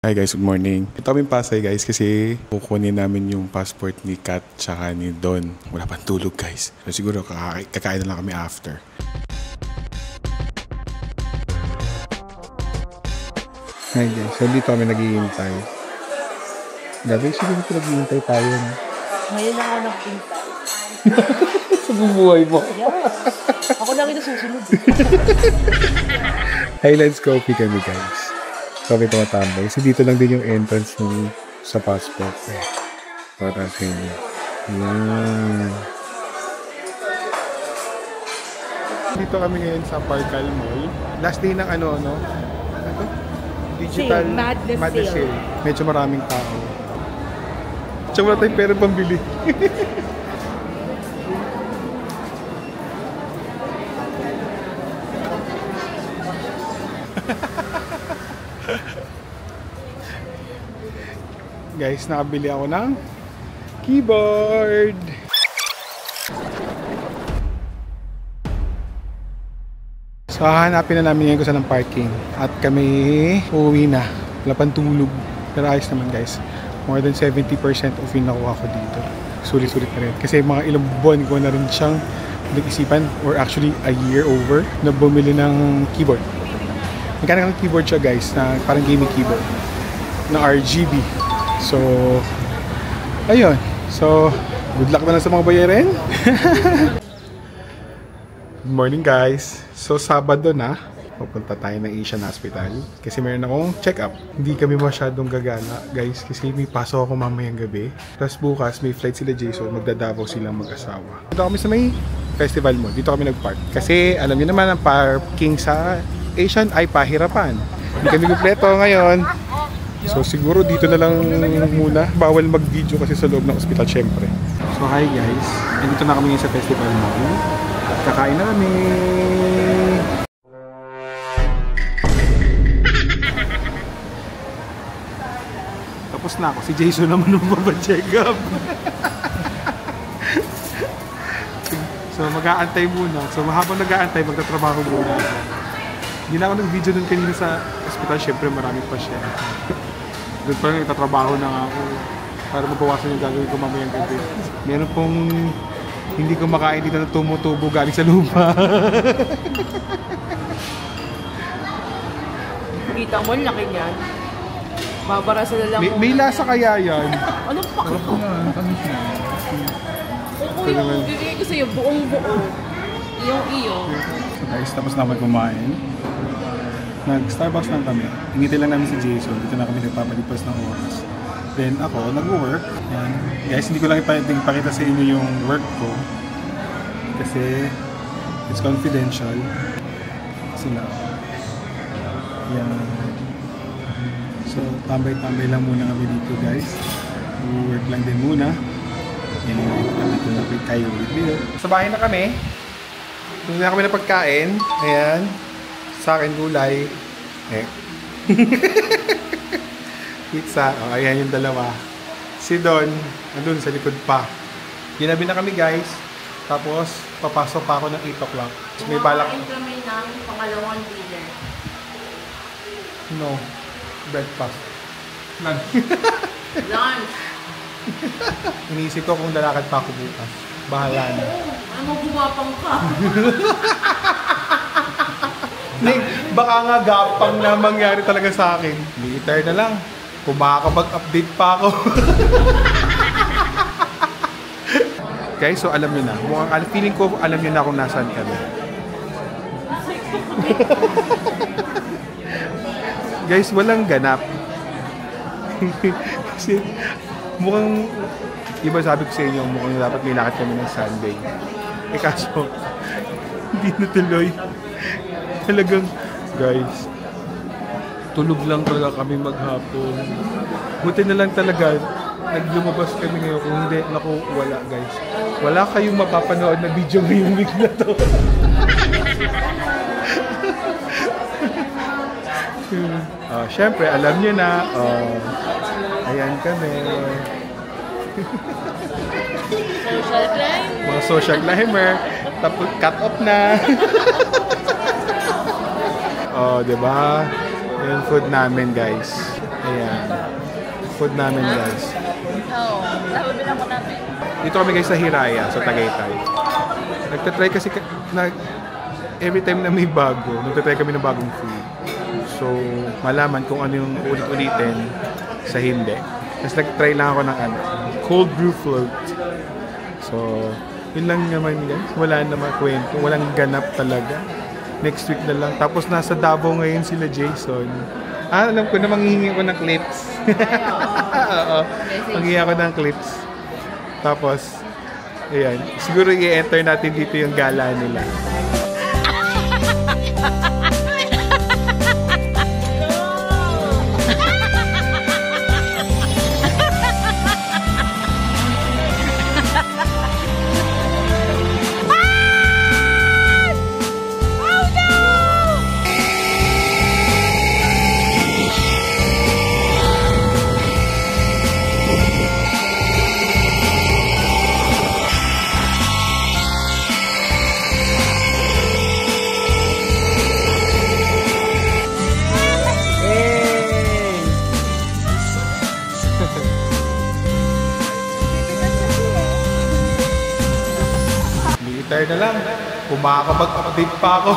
Hi guys, good morning. Ito kami Pasay guys kasi kukunin namin yung passport ni Kat tsaka ni Don. Wala pang tulog guys. So siguro kakain na lang kami after. Hi guys, so dito kami naghihintay. Gabi, siguro naghihintay tayo. No? Ngayon na ako naghihintay. Sa bubuhay mo. Yes. Ako lang ito susunod. Highlands Coffee kami guys. Kami tumatambay. So dito lang din yung entrance ng sa passport. Para sa inyo. Yan. Dito kami ngayon sa Parkal Mall. Last day ng ano? Digital Madness Sale. Medyo maraming tao. Tsaka wala tayong pera pambili. Guys, nakabili ako ng keyboard. So, hahanapin na namin ngayon kung saan ang parking. At kami uuwi na. Wala pang tulog. Pero ayos naman guys. More than 70% off yung nakuha ko dito. Sulit-sulit na rin. Kasi mga ilang buwan ko na rin siyang nag-isipan, or actually a year over, na bumili ng keyboard. Magkano ng keyboard siya guys, na parang gaming keyboard. Na RGB. So, ayun. So, good luck na lang sa mga bayarin. Good morning guys. So, Sabado na. Pupunta tayo ng Asian Hospital. Kasi meron akong check-up. Hindi kami masyadong gagala guys. Kasi may pasok ako mamayang gabi. Tapos bukas may flight sila Jason. Magdadavaw silang mag-asawa. Dito kami sa may festival mo. Dito kami nag-park. Kasi alam niyo naman ang parking sa Asian ay pahirapan. Hindi kami kumpleto ngayon. So siguro dito na lang muna. Bawal mag-video kasi sa loob ng ospital syempre. So hi guys. Dito na kami sa festival mall. Kakain na kami. Tapos na ako. Si Jason naman nung check up. So mag-aantay muna. So habang nag-aantay, magtatrabaho muna. Hindi na ako nag-video dun kanina sa ospital. Syempre marami pa siya. Doon pa rin nagtatrabaho na nga ako para mabawasan yung gagawin ko mamayang gabi. Meron pong hindi ko makain dito na tumutubo galing sa lupa. Kita mo, laki niyan. Babarasan na lang. May lasa kaya yan? Anong pakito? Oo, yung bibigay ko sa'yo, buong buo. Iyong-iyo. Guys, tapos na kami kumain. Nag-Starbucks lang kami. Hingitin lang namin si Jason. Dito na kami nagpapalipas ng oras. Then ako, nag-work. Yan. Guys, hindi ko lang ipakita sa inyo yung work ko. Kasi it's confidential. Sila. Yan. So, tambay-tambay lang muna kami dito guys. Work lang din muna. And dito na kayo video. Sa bahay na kami. Doon na kami na pagkain. Ayan. Sa akin gulay. Pizza. O, ayan yung dalawa. Si Don, andun sa likod pa. Ginabi na kami guys. Tapos, papasok pa ako ng 8 o'clock. May balak. Kumakain kami ng pangalawang dinner. No. Breakfast. Lunch. Lunch. Iniisip ko kung lalakad pa ako bukas. Bahala na. Ano, gumapang ka? Baka nga gapang na mangyari talaga sa akin. Later na lang. Kung makakapag-update pa ako. Guys, so alam nyo na. Feeling ko alam nyo na kung nasaan kami. Guys, walang ganap. Kasi mukhang, iba sabi ko sa inyo, mukhang dapat may lakad kami ng Sunday. Eh kaso, hindi natuloy. Talagang, guys, tulog lang talaga kami maghapon. Buti na lang talaga, naglumabas kami ngayon. Kung hindi, naku, wala guys. Wala kayong mapapanood na video ngayong week na to. Siyempre, alam nyo na. Ayan kami. Social climber. Mga social climber. Tapos, cut off na. Oh, diba? Yung food namin, guys. Ayan. Food namin guys. Oo. Sabi lang ko namin. Dito kami guys sa Hiraya, sa Tagaytay. Nagtatry kasi, every time na may bago, nagtatry kami ng bagong food. So, malaman kung ano yung ulit-ulitin sa hindi. Tapos nag-try lang ako ng cold brew float. So, yun lang naman guys. Wala naman kwento. Walang ganap talaga. Next week na lang. Tapos nasa Davao ngayon sila Jason. Alam ko na manghihingi ko ng clips. Oo. Manghihingi ako ng clips. Tapos, ayan. Siguro i-enter natin dito yung gala nila. Military na lang. Kumakabag-update pa ako.